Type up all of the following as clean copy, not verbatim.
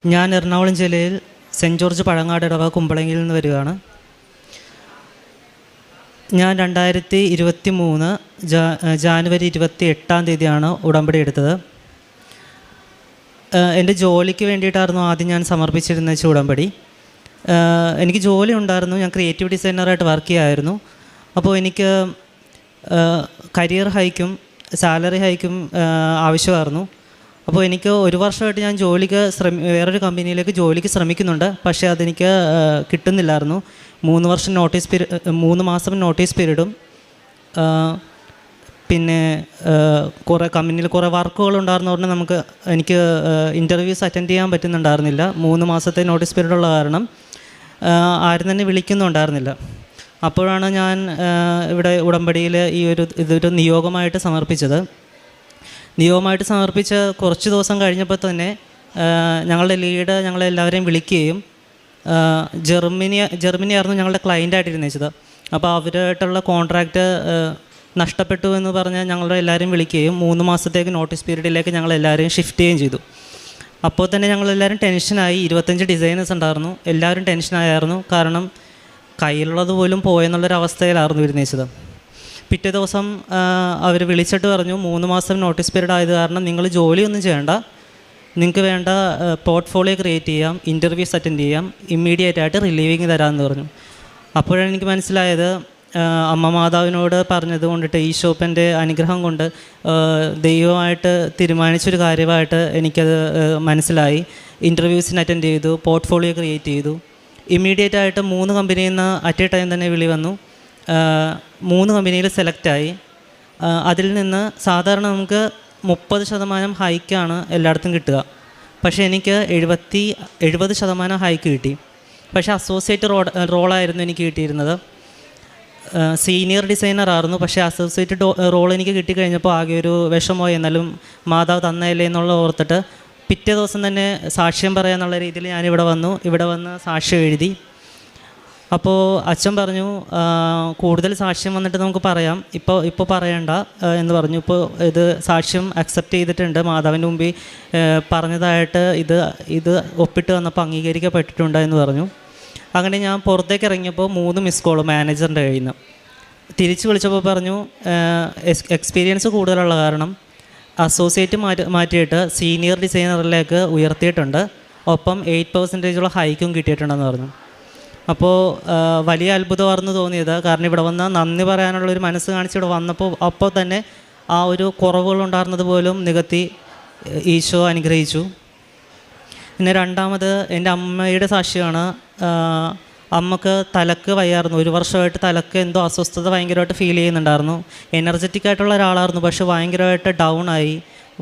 ഞാൻ എറണാകുളം ജില്ലയിൽ cent George Pazhangad ഇടവ കുമ്പളങ്ങിയിൽ നിന്ന് വരികയാണ്. ഞാൻ 2023 ജാനുവരി 28 ഉടമ്പടി എടുത്തത്. എൻ്റെ ജോലിക്ക് വേണ്ടിയിട്ടായിരുന്നു ആദ്യം ഞാൻ സമർപ്പിച്ചിരുന്ന ഉടമ്പടി. എനിക്ക് ജോലി ഉണ്ടായിരുന്നു, ഞാൻ ക്രിയേറ്റീവ് ഡിസൈനറായിട്ട് വർക്ക് ചെയ്യുമായിരുന്നു. അപ്പോൾ എനിക്ക് കരിയർ ഹൈക്കും സാലറി ഹൈക്കും ആവശ്യമായിരുന്നു. അപ്പോൾ എനിക്ക് ഒരു വർഷമായിട്ട് ഞാൻ വേറൊരു കമ്പനിയിലേക്ക് ജോലിക്ക് ശ്രമിക്കുന്നുണ്ട്. പക്ഷേ അതെനിക്ക് കിട്ടുന്നില്ലായിരുന്നു. 3 മാസം നോട്ടീസ് പീരീഡും പിന്നെ കമ്പനിയിൽ കുറേ വർക്കുകൾ ഉണ്ടായിരുന്നതുകൊണ്ട് എനിക്ക് ഇൻ്റർവ്യൂസ് അറ്റൻഡ് ചെയ്യാൻ പറ്റുന്നുണ്ടായിരുന്നില്ല. 3 മാസത്തെ നോട്ടീസ് പീരീഡുള്ള കാരണം ആരും തന്നെ വിളിക്കുന്നുണ്ടായിരുന്നില്ല. അപ്പോഴാണ് ഞാൻ ഇവിടെ ഉടമ്പടിയിൽ ഇതൊരു നിയോഗമായിട്ട് സമർപ്പിച്ചത്. നിയോഗമായിട്ട് സമർപ്പിച്ച് കുറച്ച് ദിവസം കഴിഞ്ഞപ്പോൾ തന്നെ ഞങ്ങളുടെ ലീഡ് ഞങ്ങളെല്ലാവരെയും വിളിക്കുകയും ജർമ്മനി ആയിരുന്നു ഞങ്ങളുടെ ക്ലയൻ്റായിട്ടിരുന്നത്. അപ്പോൾ അവരുമായിട്ടുള്ള കോൺട്രാക്റ്റ് നഷ്ടപ്പെട്ടു എന്ന് പറഞ്ഞ് ഞങ്ങളുടെ എല്ലാവരെയും വിളിക്കുകയും 3 മാസത്തേക്ക് നോട്ടീസ് പീരീഡിലേക്ക് ഞങ്ങളെല്ലാവരെയും ഷിഫ്റ്റ് ചെയ്യുകയും ചെയ്തു. അപ്പോൾ തന്നെ ഞങ്ങളെല്ലാവരും ടെൻഷനായി. 25 ഡിസൈനേഴ്സ് ഉണ്ടായിരുന്നു. എല്ലാവരും ടെൻഷനായിരുന്നു. കാരണം കയ്യിലുള്ളത് പോലും പോയെന്നുള്ളൊരവസ്ഥയിലായിരുന്നു ഇരുന്നത്. പിറ്റേ ദിവസം അവർ വിളിച്ചിട്ട് പറഞ്ഞു, 3 മാസം നോട്ടീസ് പീരീഡ് ആയത് കാരണം നിങ്ങൾ ജോലിയൊന്നും ചെയ്യേണ്ട, നിങ്ങൾക്ക് വേണ്ട പോർട്ട്ഫോളിയോ ക്രിയേറ്റ് ചെയ്യാം, ഇൻ്റർവ്യൂസ് അറ്റൻഡ് ചെയ്യാം, ഇമ്മീഡിയറ്റായിട്ട് റിലീവിങ് തരാമെന്ന് പറഞ്ഞു. അപ്പോഴാണ് എനിക്ക് മനസ്സിലായത്, അമ്മ മാതാവിനോട് പറഞ്ഞത് കൊണ്ടിട്ട് ഈശോപ്പൻ്റെ അനുഗ്രഹം കൊണ്ട് ദൈവമായിട്ട് തീരുമാനിച്ചൊരു കാര്യമായിട്ട് എനിക്കത് മനസ്സിലായി. ഇൻ്റർവ്യൂസിന് അറ്റൻഡ് ചെയ്തു, പോർട്ട്ഫോളിയോ ക്രിയേറ്റ് ചെയ്തു. ഇമ്മീഡിയറ്റായിട്ട് 3 കമ്പനിയിൽ നിന്ന് അറ്റ് എ ടൈം തന്നെ വിളി വന്നു. 3 കമ്പനിയിൽ സെലക്റ്റായി. അതിൽ നിന്ന് സാധാരണ നമുക്ക് 30% ഹൈക്കാണ് എല്ലായിടത്തും കിട്ടുക. പക്ഷേ എനിക്ക് 70% ഹൈക്ക് കിട്ടി. പക്ഷേ അസോസിയേറ്റ് റോളായിരുന്നു എനിക്ക് കിട്ടിയിരുന്നത്. സീനിയർ ഡിസൈനർ ആയിരുന്നു. പക്ഷേ അസോസിയേറ്റ് റോൾ എനിക്ക് കിട്ടിക്കഴിഞ്ഞപ്പോൾ ആകെ ഒരു വിഷമമായി. എന്നാലും മാതാവ് തന്നയല്ലേ എന്നുള്ള ഓർത്തിട്ട് പിറ്റേ ദിവസം തന്നെ സാക്ഷ്യം പറയാന്നുള്ള രീതിയിൽ ഞാനിവിടെ വന്ന് സാക്ഷ്യം എഴുതി. അപ്പോൾ അച്ഛൻ പറഞ്ഞു, കൂടുതൽ സാക്ഷ്യം വന്നിട്ട് നമുക്ക് പറയാം, ഇപ്പോൾ പറയണ്ട എന്ന് പറഞ്ഞു. ഇപ്പോൾ ഇത് സാക്ഷ്യം അക്സെപ്റ്റ് ചെയ്തിട്ടുണ്ട്, മാതാവിൻ്റെ മുമ്പിൽ പറഞ്ഞതായിട്ട് ഇത് ഒപ്പിട്ട് വന്നപ്പോൾ അംഗീകരിക്കപ്പെട്ടിട്ടുണ്ട് എന്ന് പറഞ്ഞു. അങ്ങനെ ഞാൻ പുറത്തേക്ക് ഇറങ്ങിയപ്പോൾ 3 മിസ് കോൾ മാനേജറിൻ്റെ കയ്യിൽ നിന്ന്. തിരിച്ച് വിളിച്ചപ്പോൾ പറഞ്ഞു, എക്സ്പീരിയൻസ് കൂടുതലുള്ള കാരണം അസോസിയേറ്റ് മാറ്റിയിട്ട് സീനിയർ ഡിസൈനറിലേക്ക് ഉയർത്തിയിട്ടുണ്ട്, ഒപ്പം 8% ഹൈക്കും കിട്ടിയിട്ടുണ്ടെന്ന് പറഞ്ഞു. അപ്പോൾ വലിയ അത്ഭുതമായിരുന്നു തോന്നിയത്. കാരണം ഇവിടെ വന്ന് നന്ദി പറയാനുള്ളൊരു മനസ്സ് കാണിച്ച് ഇവിടെ വന്നപ്പോൾ അപ്പോൾ തന്നെ ആ ഒരു കുറവുകളുണ്ടായിരുന്നത് പോലും നികത്തി ഈശോ അനുഗ്രഹിച്ചു. പിന്നെ രണ്ടാമത് എൻ്റെ അമ്മയുടെ സാക്ഷ്യമാണ്. അമ്മക്ക് തലക്ക് വയ്യായിരുന്നു. 1 വർഷമായിട്ട് തലക്ക് എന്തോ അസ്വസ്ഥത ഭയങ്കരമായിട്ട് ഫീൽ ചെയ്യുന്നുണ്ടായിരുന്നു. എനർജറ്റിക് ആയിട്ടുള്ള ഒരാളായിരുന്നു, പക്ഷെ ഭയങ്കരമായിട്ട് ഡൗൺ ആയി,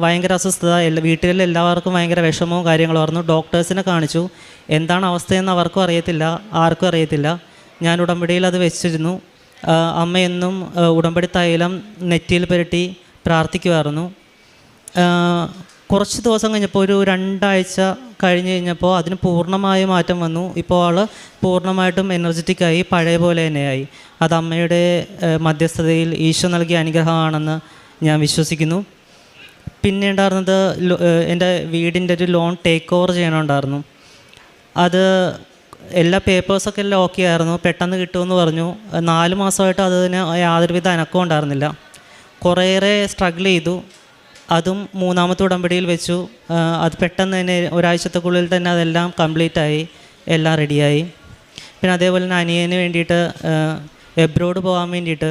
ഭയങ്കര അസ്വസ്ഥത. വീട്ടിലെ എല്ലാവർക്കും ഭയങ്കര വിഷമവും കാര്യങ്ങളുമായിരുന്നു. ഡോക്ടേഴ്സിനെ കാണിച്ചു. എന്താണ് അവസ്ഥയെന്ന് അവർക്കും അറിയത്തില്ല, ആർക്കും അറിയത്തില്ല. ഞാൻ ഉടമ്പടിയിൽ അത് വെച്ചിരുന്നു. അമ്മയെന്നും ഉടമ്പടി തൈലം നെറ്റിയിൽ പുരട്ടി പ്രാർത്ഥിക്കുമായിരുന്നു. കുറച്ച് ദിവസം കഴിഞ്ഞപ്പോൾ ഒരു 2 ആഴ്ച കഴിഞ്ഞ് കഴിഞ്ഞപ്പോൾ അതിന് പൂർണ്ണമായ മാറ്റം വന്നു. ഇപ്പോൾ ആൾ പൂർണ്ണമായിട്ടും എനർജറ്റിക്കായി, പഴയ പോലെ തന്നെയായി. അത് അമ്മയുടെ മധ്യസ്ഥതയിൽ ഈശോ നൽകിയ അനുഗ്രഹമാണെന്ന് ഞാൻ വിശ്വസിക്കുന്നു. പിന്നെ ഉണ്ടായിരുന്നത്, എൻ്റെ വീടിൻ്റെ ഒരു ലോൺ ടേക്ക് ഓവർ ചെയ്യണമുണ്ടായിരുന്നു. അത് എല്ലാ പേപ്പേഴ്സൊക്കെ എല്ലാം ഓക്കെ ആയിരുന്നു. പെട്ടെന്ന് കിട്ടുമെന്ന് പറഞ്ഞു. 4 മാസമായിട്ട് അതിന് യാതൊരുവിധ അനക്കവും ഉണ്ടായിരുന്നില്ല. കുറേയേറെ സ്ട്രഗിൾ ചെയ്തു. അതും 3ാമത്തെ ഉടമ്പടിയിൽ വെച്ചു. അത് പെട്ടെന്ന് തന്നെ ഒരാഴ്ചത്തേക്കുള്ളിൽ തന്നെ അതെല്ലാം കംപ്ലീറ്റായി, എല്ലാം റെഡിയായി. പിന്നെ അതേപോലെ തന്നെ അനിയന് വേണ്ടിയിട്ട് എബ്രോഡ് പോകാൻ വേണ്ടിയിട്ട്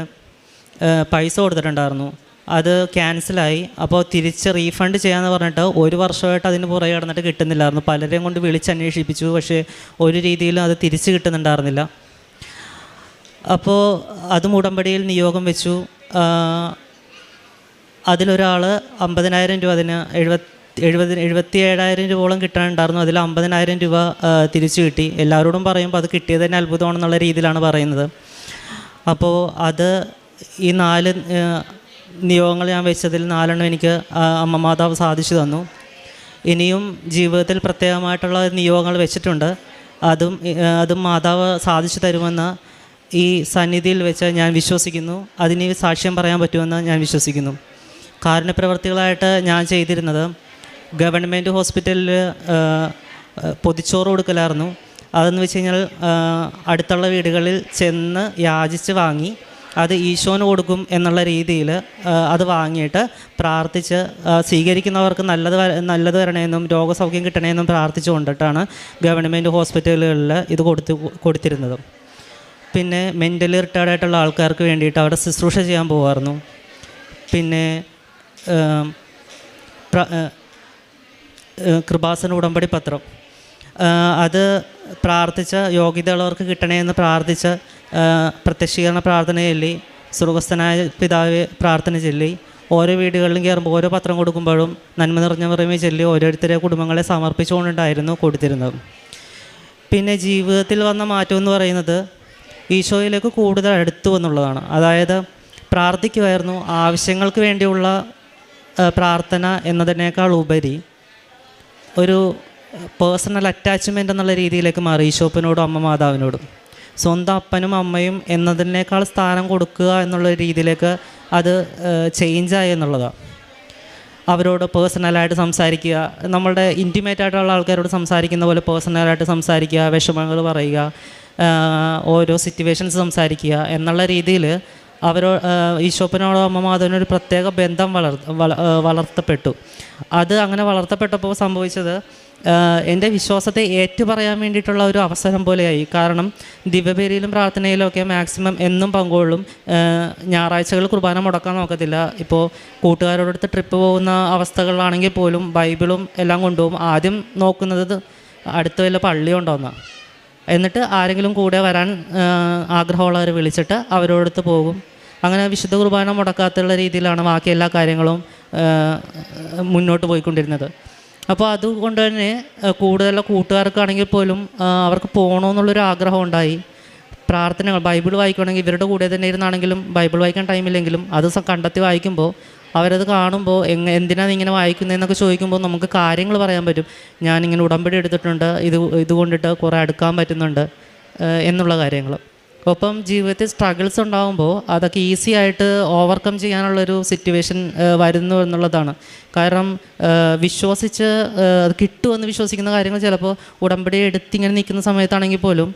പൈസ കൊടുത്തിട്ടുണ്ടായിരുന്നു. അത് ക്യാൻസലായി. അപ്പോൾ തിരിച്ച് റീഫണ്ട് ചെയ്യാമെന്ന് പറഞ്ഞിട്ട് 1 വർഷമായിട്ട് അതിന് പുറകെ കിടന്നിട്ട് കിട്ടുന്നില്ലായിരുന്നു. പലരെയും കൊണ്ട് വിളിച്ചന്വേഷിപ്പിച്ചു, പക്ഷേ ഒരു രീതിയിലും അത് തിരിച്ച് കിട്ടുന്നുണ്ടായിരുന്നില്ല. അപ്പോൾ അതും ഉടമ്പടിയിൽ നിയോഗം വെച്ചു. അതിലൊരാൾ 50,000 രൂപ, അതിന് 77,000 രൂപയോളം കിട്ടാനുണ്ടായിരുന്നു. അതിൽ 50,000 രൂപ തിരിച്ചു കിട്ടി. എല്ലാവരോടും പറയുമ്പോൾ അത് കിട്ടിയത് തന്നെ അത്ഭുതമാണെന്നുള്ള രീതിയിലാണ് പറയുന്നത്. അപ്പോൾ അത് ഈ 4 നിയോഗങ്ങൾ ഞാൻ വെച്ചതിൽ 4 എനിക്ക് അമ്മ മാതാവ് സാധിച്ചു തന്നു. ഇനിയും ജീവിതത്തിൽ പ്രത്യേകമായിട്ടുള്ള നിയോഗങ്ങൾ വെച്ചിട്ടുണ്ട്. അതും മാതാവ് സാധിച്ചു തരുമെന്ന് ഈ സന്നിധിയിൽ വെച്ച് ഞാൻ വിശ്വസിക്കുന്നു. അതിന് സാക്ഷ്യം പറയാൻ പറ്റുമെന്ന് ഞാൻ വിശ്വസിക്കുന്നു. കാരുണ്യപ്രവർത്തികളായിട്ട് ഞാൻ ചെയ്തിരുന്നത്, ഗവൺമെൻറ് ഹോസ്പിറ്റലിൽ പൊതിച്ചോറ് കൊടുക്കലായിരുന്നു. അതെന്ന് വെച്ച് കഴിഞ്ഞാൽ അടുത്തുള്ള വീടുകളിൽ ചെന്ന് യാചിച്ച് വാങ്ങി അത് ഈശോന് കൊടുക്കും എന്നുള്ള രീതിയിൽ അത് വാങ്ങിയിട്ട് പ്രാർത്ഥിച്ച് സ്വീകരിക്കുന്നവർക്ക് നല്ലത് വരണമെന്നും രോഗസൗഖ്യം കിട്ടണമെന്നും പ്രാർത്ഥിച്ചു കൊണ്ടിട്ടാണ് ഗവൺമെൻറ് ഹോസ്പിറ്റലുകളിൽ ഇത് കൊടുത്തിരുന്നത്. പിന്നെ മെൻ്റലി റിട്ടയർഡ് ആയിട്ടുള്ള ആൾക്കാർക്ക് വേണ്ടിയിട്ട് അവിടെ ശുശ്രൂഷ ചെയ്യാൻ പോകുമായിരുന്നു. പിന്നെ കൃപാസന ഉടമ്പടി പത്രം അത് പ്രാർത്ഥിച്ച് യോഗ്യതയുള്ളവർക്ക് കിട്ടണമെന്ന് പ്രാർത്ഥിച്ച് പ്രത്യക്ഷീകരണ പ്രാർത്ഥന ചൊല്ലി സ്വർഗ്ഗസ്ഥനായ പിതാവേ പ്രാർത്ഥന ചൊല്ലി ഓരോ വീടുകളിലും കയറുമ്പോൾ ഓരോ പത്രം കൊടുക്കുമ്പോഴും നന്മ നിറഞ്ഞ മറിയമേ ചൊല്ലി ഓരോരുത്തരെ കുടുംബങ്ങളെ സമർപ്പിച്ചുകൊണ്ടുണ്ടായിരുന്നു കൊടുത്തിരുന്നത്. പിന്നെ ജീവിതത്തിൽ വന്ന മാറ്റം എന്ന് പറയുന്നത് ഈശോയിലേക്ക് കൂടുതൽ അടുത്തു എന്നുള്ളതാണ്. അതായത് പ്രാർത്ഥിക്കുമായിരുന്നു, ആവശ്യങ്ങൾക്ക് വേണ്ടിയുള്ള പ്രാർത്ഥന എന്നതിനേക്കാൾ ഉപരി ഒരു പേഴ്സണൽ അറ്റാച്ച്മെൻ്റ് എന്നുള്ള രീതിയിലേക്ക് മാറി ഈശോപ്പിനോടും അമ്മ മാതാവിനോടും. സ്വന്തം അപ്പനും അമ്മയും എന്നതിനേക്കാൾ സ്ഥാനം കൊടുക്കുക എന്നുള്ള രീതിയിലേക്ക് അത് ചേഞ്ചായി എന്നുള്ളതാണ്. അവരോട് പേഴ്സണലായിട്ട് സംസാരിക്കുക, നമ്മളുടെ ഇൻറ്റിമേറ്റ് ആയിട്ടുള്ള ആൾക്കാരോട് സംസാരിക്കുന്ന പോലെ പേഴ്സണലായിട്ട് സംസാരിക്കുക, വിഷമങ്ങൾ പറയുക, ഓരോ സിറ്റുവേഷൻസ് സംസാരിക്കുക എന്നുള്ള രീതിയിൽ ഈശോപ്പിനോടോ അമ്മ മാതാവിനൊരു പ്രത്യേക ബന്ധം വളർത്തപ്പെട്ടു. അത് അങ്ങനെ വളർത്തപ്പെട്ടപ്പോൾ സംഭവിച്ചത് എൻ്റെ വിശ്വാസത്തെ ഏറ്റുപറയാൻ വേണ്ടിയിട്ടുള്ള ഒരു അവസരം പോലെയായി. കാരണം ദിവ്യബലിയിലും പ്രാർത്ഥനയിലും ഒക്കെ മാക്സിമം എന്നും പങ്കുകൊള്ളും. ഞായറാഴ്ചകൾ കുർബാന മുടക്കാൻ നോക്കത്തില്ല. ഇപ്പോൾ കൂട്ടുകാരോടടുത്ത് ട്രിപ്പ് പോകുന്ന അവസ്ഥകളിലാണെങ്കിൽ പോലും ബൈബിളും എല്ലാം കൊണ്ടുപോകും. ആദ്യം നോക്കുന്നത് അടുത്ത വല്ല പള്ളി ഉണ്ടോയെന്നാണ്. എന്നിട്ട് ആരെങ്കിലും കൂടെ വരാൻ ആഗ്രഹമുള്ളവരെ വിളിച്ചിട്ട് അവരോടടുത്ത് പോകും. അങ്ങനെ വിശുദ്ധ കുർബാന മുടക്കാത്തുള്ള രീതിയിലാണ് ബാക്കി എല്ലാ കാര്യങ്ങളും മുന്നോട്ട് പോയിക്കൊണ്ടിരുന്നത്. അപ്പോൾ അതുകൊണ്ട് തന്നെ കൂടുതലുള്ള കൂട്ടുകാർക്കാണെങ്കിൽ പോലും അവർക്ക് പോകണമെന്നുള്ളൊരു ആഗ്രഹം ഉണ്ടായി. പ്രാർത്ഥനകൾ ബൈബിൾ വായിക്കുകയാണെങ്കിൽ ഇവരുടെ കൂടെ തന്നെ ഇരുന്നാണെങ്കിലും ബൈബിൾ വായിക്കാൻ ടൈമില്ലെങ്കിലും അത് കണ്ടെത്തി വായിക്കുമ്പോൾ അവരത് കാണുമ്പോൾ എന്തിനാണ് ഇങ്ങനെ വായിക്കുന്നതെന്നൊക്കെ ചോദിക്കുമ്പോൾ നമുക്ക് കാര്യങ്ങൾ പറയാൻ പറ്റും. ഞാനിങ്ങനെ ഉടമ്പടി എടുത്തിട്ടുണ്ട്, ഇതുകൊണ്ടിട്ട് കുറേ അടുക്കാൻ പറ്റുന്നുണ്ട് എന്നുള്ള കാര്യങ്ങൾ. ഒപ്പം ജീവിതത്തിൽ സ്ട്രഗിൾസ് ഉണ്ടാകുമ്പോൾ അതൊക്കെ ഈസി ആയിട്ട് ഓവർകം ചെയ്യാനുള്ളൊരു സിറ്റുവേഷൻ വരുന്നു എന്നുള്ളതാണ്. കാരണം വിശ്വസിച്ച് അത് കിട്ടുമെന്ന് വിശ്വസിക്കുന്ന കാര്യങ്ങൾ ചിലപ്പോൾ ഉടമ്പടി എടുത്തിങ്ങനെ നിൽക്കുന്ന സമയത്താണെങ്കിൽ പോലും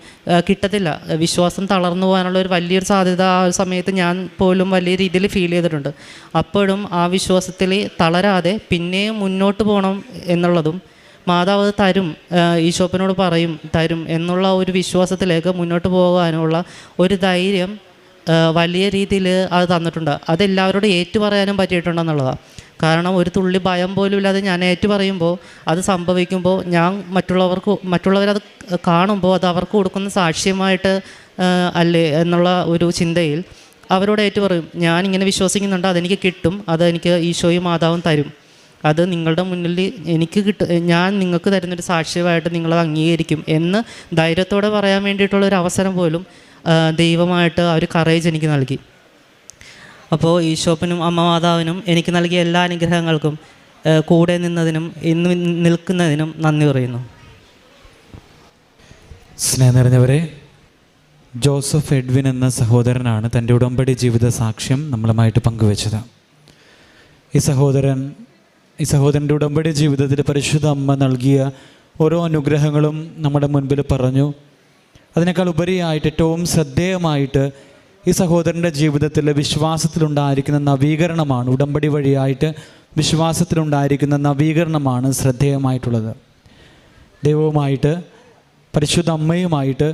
കിട്ടത്തില്ല. വിശ്വാസം തളർന്നു പോകാനുള്ള ഒരു വലിയൊരു സാധ്യത ആ സമയത്ത് ഞാൻ പോലും വലിയ രീതിയിൽ ഫീൽ ചെയ്തിട്ടുണ്ട്. അപ്പോഴും ആ വിശ്വാസത്തിൽ തളരാതെ പിന്നെയും മുന്നോട്ട് പോകണം എന്നുള്ളതും മാതാവ് തരും, ഈശോപ്പനോട് പറയും തരും എന്നുള്ള ഒരു വിശ്വാസത്തിലേക്ക് മുന്നോട്ട് പോകാനുള്ള ഒരു ധൈര്യം വലിയ രീതിയിൽ അത് തന്നിട്ടുണ്ട്. അതെല്ലാവരോടും ഏറ്റുപറയാനും പറ്റിയിട്ടുണ്ടെന്നുള്ളതാണ്. കാരണം ഒരു തുള്ളി ഭയം പോലും ഇല്ലാതെ ഞാൻ ഏറ്റുപറയുമ്പോൾ അത് സംഭവിക്കുമ്പോൾ ഞാൻ മറ്റുള്ളവരത് കാണുമ്പോൾ അത് അവർക്ക് കൊടുക്കുന്ന സാക്ഷ്യമായിട്ട് അല്ലേ എന്നുള്ള ഒരു ചിന്തയിൽ അവരോട് ഏറ്റുപറയും. ഞാനിങ്ങനെ വിശ്വസിക്കുന്നുണ്ട്, അതെനിക്ക് കിട്ടും, അതെനിക്ക് ഈശോയും മാതാവും തരും, അത് നിങ്ങളുടെ മുന്നിൽ എനിക്ക് ഞാൻ നിങ്ങൾക്ക് തരുന്നൊരു സാക്ഷ്യമായിട്ട് നിങ്ങളത് അംഗീകരിക്കും എന്ന് ധൈര്യത്തോടെ പറയാൻ വേണ്ടിയിട്ടുള്ളൊരു അവസരം പോലും ദൈവമായിട്ട് ആ ഒരു കറേജ് എനിക്ക് നൽകി. അപ്പോൾ ഈശോപ്പനും അമ്മ മാതാവിനും എനിക്ക് നൽകിയ എല്ലാ അനുഗ്രഹങ്ങൾക്കും കൂടെ നിന്നതിനും ഇന്ന് നിൽക്കുന്നതിനും നന്ദി പറയുന്നു. സ്നേഹം നിറഞ്ഞവരെ, ജോസഫ് എഡ്വിൻ എന്ന സഹോദരനാണ് തൻ്റെ ഉടമ്പടി ജീവിത സാക്ഷ്യം നമ്മളുമായിട്ട് പങ്കുവച്ചത്. ഈ സഹോദരൻ്റെ ഉടമ്പടി ജീവിതത്തിൽ പരിശുദ്ധ അമ്മ നൽകിയ ഓരോ അനുഗ്രഹങ്ങളും നമ്മുടെ മുൻപിൽ പറഞ്ഞു. അതിനേക്കാൾ ഉപരിയായിട്ട് ഏറ്റവും ശ്രദ്ധേയമായിട്ട് ഈ സഹോദരൻ്റെ ജീവിതത്തിൽ വിശ്വാസത്തിലുണ്ടായിരിക്കുന്ന നവീകരണമാണ്, ഉടമ്പടി വഴിയായിട്ട് വിശ്വാസത്തിലുണ്ടായിരിക്കുന്ന നവീകരണമാണ് ശ്രദ്ധേയമായിട്ടുള്ളത്. ദൈവവുമായിട്ട് പരിശുദ്ധ അമ്മയുമായിട്ട്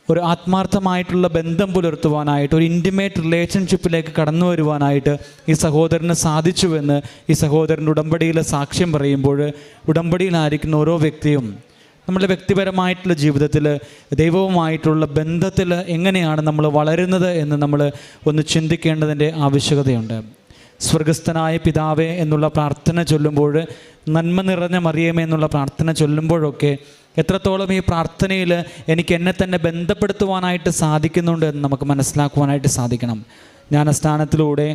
ഒരു ആത്മാർത്ഥമായിട്ടുള്ള ബന്ധം പുലർത്തുവാനായിട്ട്, ഒരു ഇൻറ്റിമേറ്റ് റിലേഷൻഷിപ്പിലേക്ക് കടന്നു വരുവാനായിട്ട് ഈ സഹോദരന് സാധിച്ചുവെന്ന് ഈ സഹോദരൻ്റെ ഉടമ്പടിയിലെ സാക്ഷ്യം പറയുമ്പോൾ ഉടമ്പടിയിലായിരിക്കുന്ന ഓരോ വ്യക്തിയും നമ്മുടെ വ്യക്തിപരമായിട്ടുള്ള ജീവിതത്തിൽ ദൈവവുമായിട്ടുള്ള ബന്ധത്തിൽ എങ്ങനെയാണ് നമ്മൾ വളരുന്നത് എന്ന് നമ്മൾ ഒന്ന് ചിന്തിക്കേണ്ടതിൻ്റെ ആവശ്യകതയുണ്ട്. സ്വർഗസ്ഥനായ പിതാവേ എന്നുള്ള പ്രാർത്ഥന ചൊല്ലുമ്പോൾ, നന്മ നിറഞ്ഞ മറിയമേ എന്നുള്ള പ്രാർത്ഥന ചൊല്ലുമ്പോഴൊക്കെ എത്രത്തോളം ഈ പ്രാർത്ഥനയിൽ എനിക്ക് എന്നെ തന്നെ ബന്ധപ്പെടുത്തുവാനായിട്ട് സാധിക്കുന്നുണ്ട് എന്ന് നമുക്ക് മനസ്സിലാക്കുവാനായിട്ട് സാധിക്കണം. ജ്ഞാനസ്നാനത്തിലൂടെ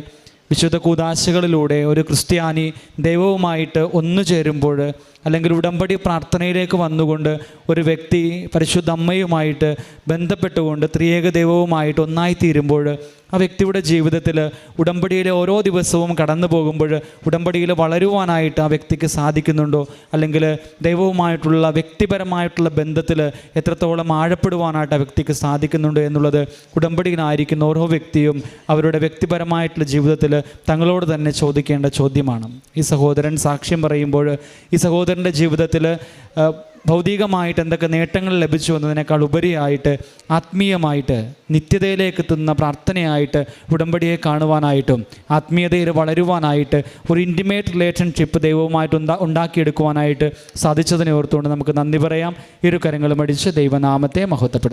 വിശുദ്ധ കൂദാശകളിലൂടെ ഒരു ക്രിസ്ത്യാനി ദൈവവുമായിട്ട് ഒന്നു ചേരുമ്പോൾ, അല്ലെങ്കിൽ ഉടമ്പടി പ്രാർത്ഥനയിലേക്ക് വന്നുകൊണ്ട് ഒരു വ്യക്തി പരിശുദ്ധ അമ്മയുമായിട്ട് ബന്ധപ്പെട്ടുകൊണ്ട് ത്രിയേക ദൈവവുമായിട്ട് ഒന്നായിത്തീരുമ്പോൾ ആ വ്യക്തിയുടെ ജീവിതത്തിൽ ഉടമ്പടിയിൽ ഓരോ ദിവസവും കടന്നു പോകുമ്പോൾ ഉടമ്പടിയിൽ വളരുവാനായിട്ട് ആ വ്യക്തിക്ക് സാധിക്കുന്നുണ്ടോ, അല്ലെങ്കിൽ ദൈവവുമായിട്ടുള്ള വ്യക്തിപരമായിട്ടുള്ള ബന്ധത്തിൽ എത്രത്തോളം ആഴപ്പെടുവാനായിട്ട് ആ വ്യക്തിക്ക് സാധിക്കുന്നുണ്ടോ എന്നുള്ളത് ഉടമ്പടിയിലായിരിക്കുന്ന ഓരോ വ്യക്തിയും അവരുടെ വ്യക്തിപരമായിട്ടുള്ള ജീവിതത്തിൽ തങ്ങളോട് തന്നെ ചോദിക്കേണ്ട ചോദ്യമാണ്. ഈ സഹോദരൻ സാക്ഷ്യം പറയുമ്പോൾ ഈ സഹോദരൻ്റെ ജീവിതത്തിൽ ഭൗതികമായിട്ട് എന്തൊക്കെ നേട്ടങ്ങൾ ലഭിച്ചു എന്നതിനേക്കാൾ ഉപരിയായിട്ട് ആത്മീയമായിട്ട് നിത്യതയിലേക്ക് എത്തുന്ന പ്രാർത്ഥനയായിട്ട് ഉടമ്പടിയെ കാണുവാനായിട്ടും ആത്മീയതയിൽ വളരുവാനായിട്ട് ഒരു ഇൻറ്റിമേറ്റ് റിലേഷൻഷിപ്പ് ദൈവവുമായിട്ട് ഉണ്ടാക്കിയെടുക്കുവാനായിട്ട് സാധിച്ചതിനെ ഓർത്തുകൊണ്ട് നമുക്ക് നന്ദി പറയാം. ഇരു കരങ്ങളും അടിച്ച് ദൈവനാമത്തെ മഹത്വപ്പെടുത്താം.